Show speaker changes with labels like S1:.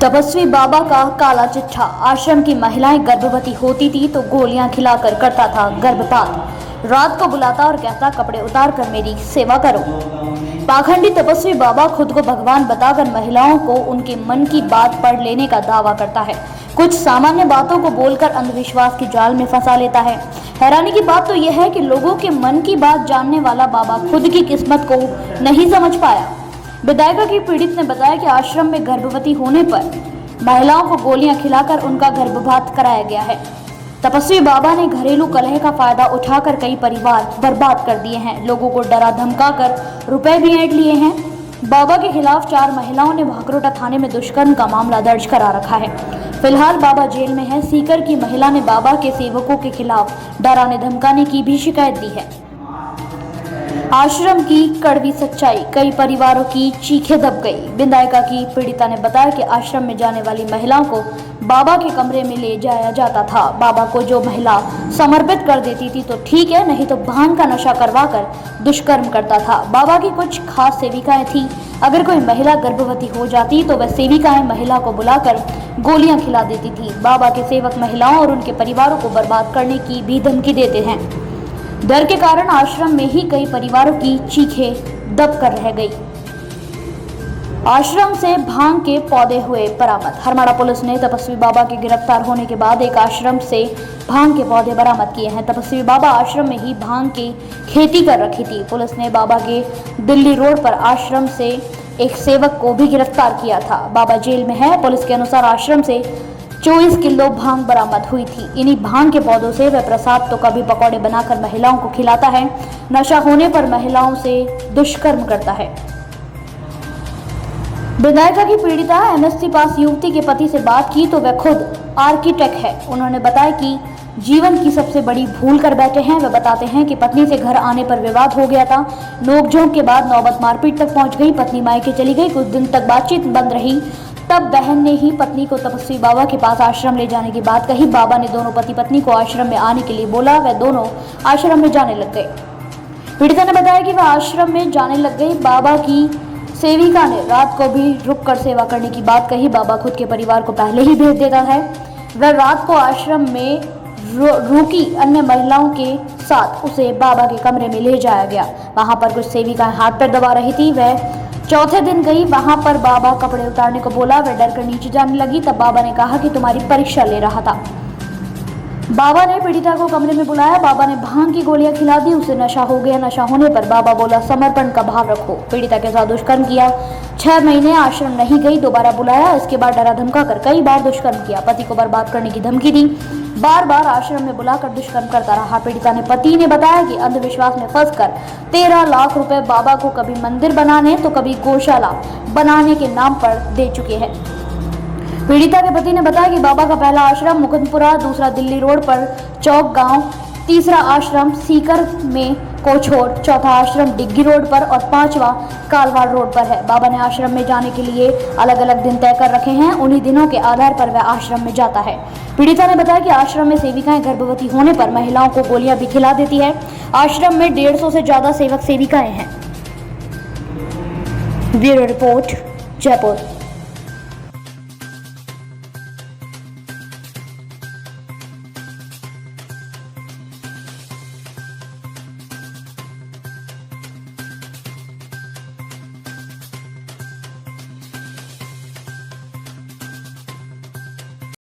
S1: तपस्वी बाबा का काला चिट्ठा। आश्रम की महिलाएं गर्भवती होती थी तो गोलियां खिलाकर करता था गर्भपात। रात को बुलाता और कहता कपड़े उतार कर मेरी सेवा करो। पाखंडी तपस्वी बाबा खुद को भगवान बताकर महिलाओं को उनके मन की बात पढ़ लेने का दावा करता है। कुछ सामान्य बातों को बोलकर अंधविश्वास की जाल में फंसा लेता है। हैरानी की बात तो यह है कि लोगों के मन की बात जानने वाला बाबा खुद की किस्मत को नहीं समझ पाया। विधायिका की पीड़ित ने बताया कि आश्रम में गर्भवती होने पर महिलाओं को गोलियां खिलाकर उनका गर्भपात कराया गया है। तपस्वी बाबा ने घरेलू कलह का फायदा उठाकर कई परिवार बर्बाद कर दिए हैं। लोगों को डरा धमकाकर रुपए भी ऐंठ लिए हैं। बाबा के खिलाफ 4 महिलाओं ने भाकरोटा थाने में दुष्कर्म का मामला दर्ज करा रखा है। फिलहाल बाबा जेल में है। सीकर की महिला ने बाबा के सेवकों के खिलाफ डराने धमकाने की भी शिकायत दी है। आश्रम की कड़वी सच्चाई, कई परिवारों की चीखें दब गई। विधायिका की पीड़िता ने बताया कि आश्रम में जाने वाली महिलाओं को बाबा के कमरे में ले जाया जाता था। बाबा को जो महिला समर्पित कर देती थी तो ठीक है, नहीं तो भांग का नशा करवाकर दुष्कर्म करता था। बाबा की कुछ खास सेविकाएं थी। अगर कोई महिला गर्भवती हो जाती तो वह सेविकाएं महिला को बुलाकर गोलियां खिला देती थी। बाबा के सेवक महिलाओं और उनके परिवारों को बर्बाद करने की भी धमकी देते हैं। डर के कारण आश्रम में ही कई परिवारों की चीखें दब कर रह गई। आश्रम से भांग के पौधे हुए बरामद। हरमाड़ा पुलिस ने तपस्वी बाबा के गिरफ्तार होने के बाद एक आश्रम से भांग के पौधे बरामद किए हैं। तपस्वी बाबा आश्रम में ही भांग की खेती कर रखी थी। पुलिस ने बाबा के दिल्ली रोड पर आश्रम से एक सेवक को भी गिरफ्तार किया था। बाबा जेल में है। पुलिस के अनुसार आश्रम से 24 किलो भांग बरामद हुई थी। इन्हीं भांग के पौधों से वह प्रसाद तो कभी पकौड़े बनाकर महिलाओं को खिलाता है। नशा होने पर महिलाओं से दुष्कर्म करता है। विधायिका की पीड़िता एमएससी पास युवती के पति से बात की तो वह खुद आर्किटेक्ट है। उन्होंने बताया कि जीवन की सबसे बड़ी भूल कर बैठे हैं। वह बताते हैं कि पत्नी से घर आने पर विवाद हो गया था। नोकझोंक के बाद नौबत मारपीट तक पहुंच गई। पत्नी मायके चली गई। कुछ दिन तक बातचीत बंद रही। तब बहन ने ही पत्नी को तपस्वी बाबा के पास आश्रम ले जाने की बात कही। बाबा ने दोनों पति पत्नी को आश्रम में आने के लिए बोला। वह दोनों आश्रम में जाने लग गए। पीड़िता ने बताया कि वह आश्रम में जाने लग गई। बाबा की सेविका ने रात को भी रुककर सेवा करने की बात कही। बाबा खुद के परिवार को पहले ही भेज देता है। वह रात को आश्रम में रुकी अन्य महिलाओं के साथ उसे बाबा के कमरे में ले जाया गया। वहां पर कुछ सेविकाएं हाथ पैर दबा रही थी। वह चौथे दिन गई। वहां पर बाबा कपड़े उतारने को बोला। वह डर कर नीचे जाने लगी। तब बाबा ने कहा कि तुम्हारी परीक्षा ले रहा था। बाबा ने पीड़िता को कमरे में बुलाया। बाबा ने भांग की गोलियां खिला दी। उसे नशा हो गया। नशा होने पर बाबा बोला समर्पण का भाव रखो। पीड़िता के साथ दुष्कर्म किया। 6 महीने आश्रम नहीं गई। दोबारा बुलाया। इसके बाद डरा धमका कर कई बार दुष्कर्म किया। पति को बर्बाद करने की धमकी दी। बार बार आश्रम में बुलाकर दुष्कर्म करता रहा। पीड़िता ने पति ने बताया कि अंधविश्वास में फंसकर 13 लाख रुपए बाबा को कभी मंदिर बनाने तो कभी गौशाला बनाने के नाम पर दे चुके हैं। पीड़िता के पति ने बताया कि बाबा का पहला आश्रम मुकुंदपुरा, दूसरा दिल्ली रोड पर चौक गांव, तीसरा आश्रम सीकर में कोछोर, चौथा आश्रम डिग्गी रोड पर और 5वां कालवाड़ रोड पर है। बाबा ने आश्रम में जाने के लिए अलग अलग दिन तय कर रखे हैं। उन्हीं दिनों के आधार पर वह आश्रम में जाता है। पीड़िता ने बताया कि आश्रम में सेविकाएं गर्भवती होने पर महिलाओं को गोलियां भी खिला देती है। आश्रम में 150 से ज्यादा सेवक सेविकाएं हैं। Bureau report, Jaipur.